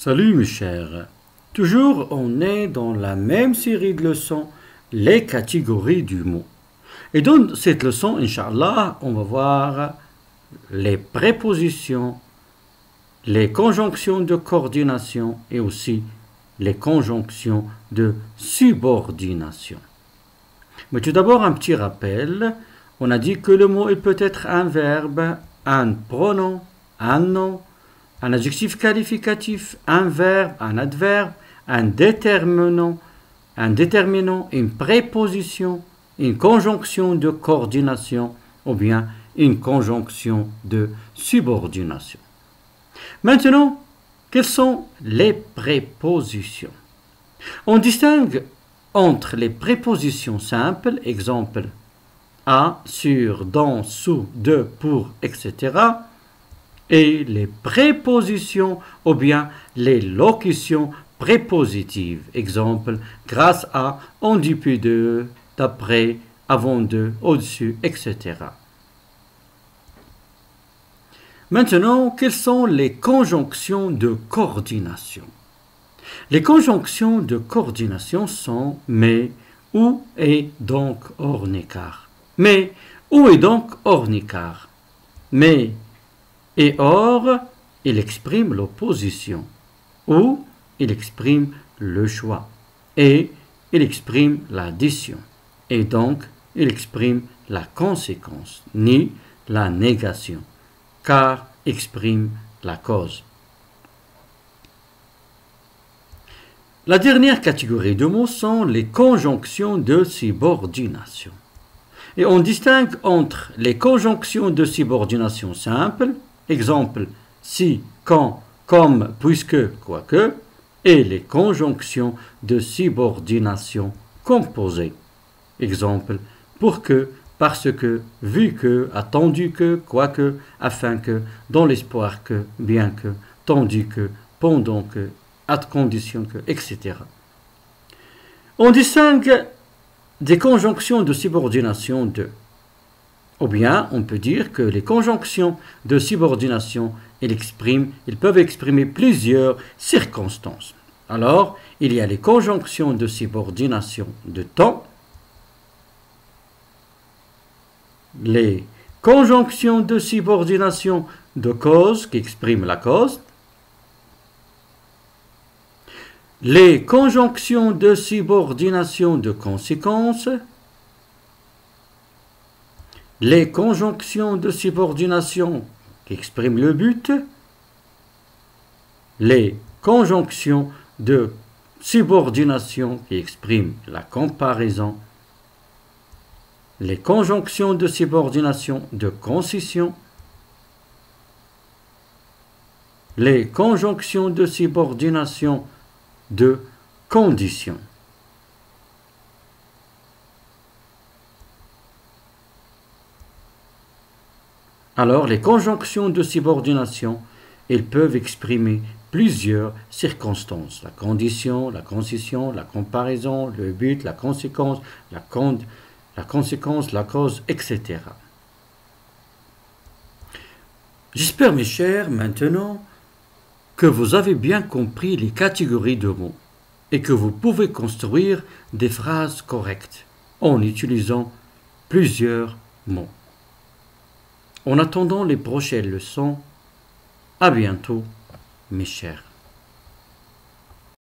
Salut mes chers. Toujours on est dans la même série de leçons, les catégories du mot. Et dans cette leçon, Inch'Allah, on va voir les prépositions, les conjonctions de coordination et aussi les conjonctions de subordination. Mais tout d'abord, un petit rappel. On a dit que le mot il peut être un verbe, un pronom, un nom, un adjectif qualificatif, un verbe, un adverbe, un déterminant, une préposition, une conjonction de coordination ou bien une conjonction de subordination. Maintenant, quelles sont les prépositions? On distingue entre les prépositions simples, exemple à, sur, dans, sous, de, pour, etc., et les prépositions ou bien les locutions prépositives, exemple grâce à, en dépit de, d'après, avant de, au-dessus, etc. Maintenant, quelles sont les conjonctions de coordination? Les conjonctions de coordination sont mais, ou et donc hors écart. Mais, ou et donc hors écart. Mais et or, il exprime l'opposition. Ou, il exprime le choix. Et, il exprime l'addition. Et donc, il exprime la conséquence, ni la négation, car exprime la cause. La dernière catégorie de mots sont les conjonctions de subordination. Et on distingue entre les conjonctions de subordination simples, exemple si, quand, comme, puisque, quoique, et les conjonctions de subordination composées, exemple pour que, parce que, vu que, attendu que, quoique, afin que, dans l'espoir que, bien que, tandis que, pendant que, à condition que, etc. On distingue des conjonctions de subordination de. Ou bien, on peut dire que les conjonctions de subordination, ils peuvent exprimer plusieurs circonstances. Alors, il y a les conjonctions de subordination de temps, les conjonctions de subordination de cause qui expriment la cause, les conjonctions de subordination de conséquence, les conjonctions de subordination qui expriment le but, les conjonctions de subordination qui expriment la comparaison, les conjonctions de subordination de concession, les conjonctions de subordination de condition. Alors, les conjonctions de subordination, elles peuvent exprimer plusieurs circonstances. La condition, la concession, la comparaison, le but, la conséquence, la cause, etc. J'espère, mes chers, maintenant, que vous avez bien compris les catégories de mots et que vous pouvez construire des phrases correctes en utilisant plusieurs mots. En attendant les prochaines leçons, à bientôt, mes chers.